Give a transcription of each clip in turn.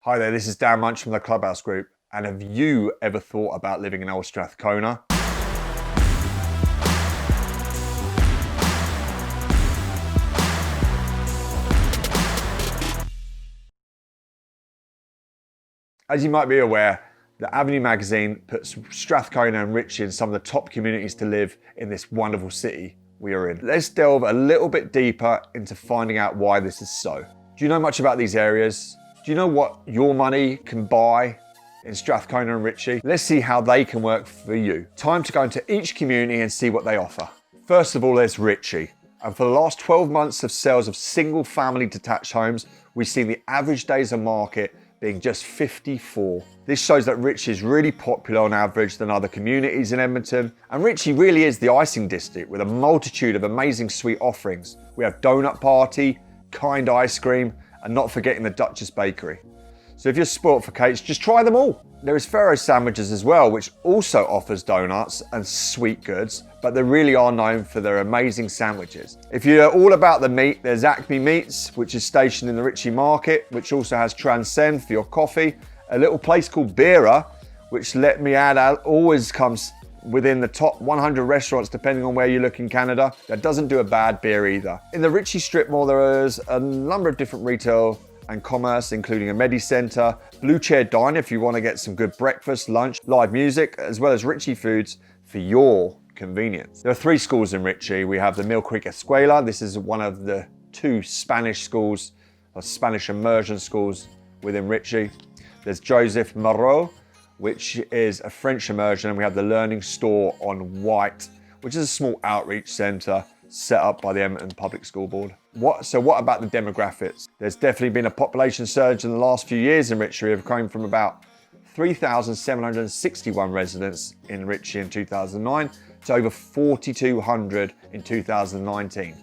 Hi there, this is Dan Munch from the Clubhouse group. And have you ever thought about living in Old Strathcona? As you might be aware, the Acme magazine puts Strathcona and Ritchie in some of the top communities to live in this wonderful city we are in. Let's delve a little bit deeper into finding out why this is so. Do you know much about these areas? Do you know what your money can buy in Strathcona and Ritchie? Let's see how they can work for you. Time to go into each community and see what they offer. First of all, there's Ritchie. And for the last 12 months of sales of single family detached homes, we've seen the average days on market being just 54. This shows that Ritchie is really popular on average than other communities in Edmonton. And Ritchie really is the icing district with a multitude of amazing sweet offerings. We have donut party, kind ice cream, and not forgetting the Duchess Bakery. So if you're spoilt for cakes, just try them all. There is Pharaoh Sandwiches as well, which also offers donuts and sweet goods, but they really are known for their amazing sandwiches. If you're all about the meat, there's Acme Meats, which is stationed in the Ritchie market, which also has Transcend for your coffee. A little place called Beera, which, let me add, always comes within the top 100 restaurants depending on where you look in Canada. That doesn't do a bad beer either. In the Ritchie strip mall, there is a number of different retail and commerce, including a Medi Centre, Blue Chair Diner if you want to get some good breakfast, lunch, live music, as well as Ritchie Foods for your convenience. There are 3 schools in Ritchie. We have the Mill Creek Escuela. This is one of the 2 Spanish schools, or Spanish immersion schools within Ritchie. There's Joseph Marot, which is a French immersion, and we have the Learning Store on White, which is a small outreach centre set up by the Edmonton Public School Board. So what about the demographics? There's definitely been a population surge in the last few years in Ritchie. We've grown from about 3,761 residents in Ritchie in 2009 to over 4,200 in 2019.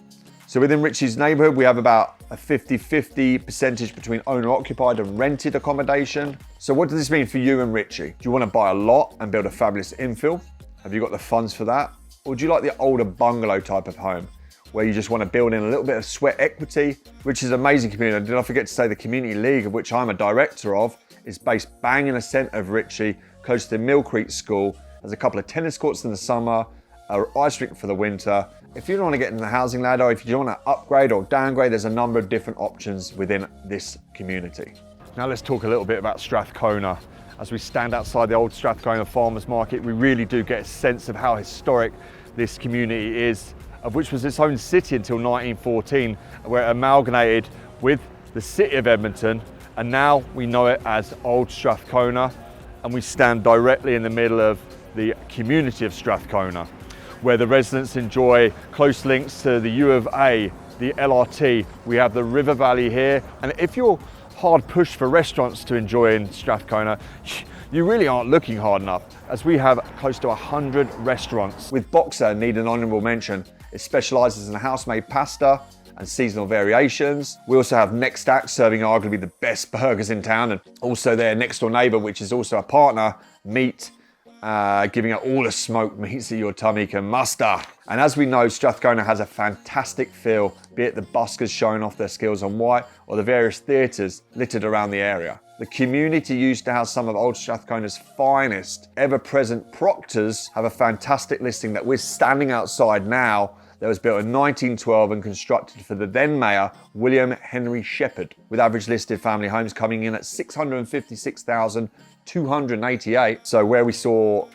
So within Ritchie's neighbourhood, we have about a 50-50 percentage between owner-occupied and rented accommodation. So what does this mean for you and Ritchie? Do you want to buy a lot and build a fabulous infill? Have you got the funds for that? Or do you like the older bungalow type of home, where you just want to build in a little bit of sweat equity? Which is an amazing community. Did I forget to say the Community League, of which I'm a director of, is based bang in the centre of Ritchie, close to the Mill Creek School. There's a couple of tennis courts in the summer, an ice rink for the winter. If you don't want to get into the housing ladder, or if you don't want to upgrade or downgrade, there's a number of different options within this community. Now let's talk a little bit about Strathcona. As we stand outside the old Strathcona Farmers Market, we really do get a sense of how historic this community is, of which was its own city until 1914, where it amalgamated with the city of Edmonton, and now we know it as Old Strathcona, and we stand directly in the middle of the community of Strathcona, where the residents enjoy close links to the U of A, the LRT. We have the River Valley here, and if you're hard pushed for restaurants to enjoy in Strathcona, you really aren't looking hard enough, as we have close to 100 restaurants. With Boxer, need an honourable mention. It specialises in house-made pasta and seasonal variations. We also have Next Act, serving arguably the best burgers in town, and also their next door neighbour, which is also a partner, Meat, giving out all the smoked meats that your tummy can muster. And as we know, Strathcona has a fantastic feel, be it the buskers showing off their skills on white or the various theatres littered around the area. The community used to house some of Old Strathcona's finest, ever-present proctors, have a fantastic listing that we're standing outside now, that was built in 1912 and constructed for the then mayor, William Henry Shepherd, with average listed family homes coming in at 656,288. So where we saw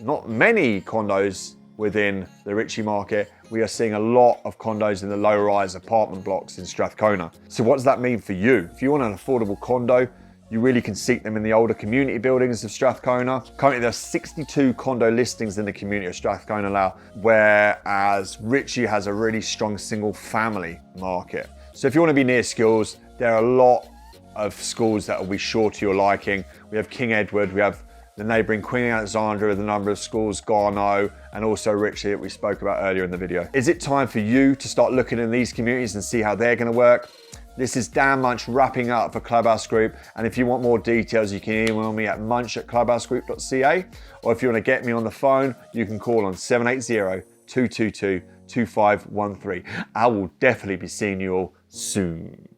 not many condos within the Ritchie market, we are seeing a lot of condos in the low-rise apartment blocks in Strathcona. So what does that mean for you? If you want an affordable condo, you really can seek them in the older community buildings of Strathcona. Currently, there are 62 condo listings in the community of Strathcona now, whereas Ritchie has a really strong single family market. So if you want to be near schools, there are a lot of schools that will be sure to your liking. We have King Edward, we have the neighbouring Queen Alexandra with a number of schools, Garneau, and also Ritchie that we spoke about earlier in the video. Is it time for you to start looking in these communities and see how they're going to work? This is Dan Munch wrapping up for Clubhouse Group, and if you want more details, you can email me at munch@clubhousegroup.ca, or if you want to get me on the phone, you can call on 780-222-2513. I will definitely be seeing you all soon.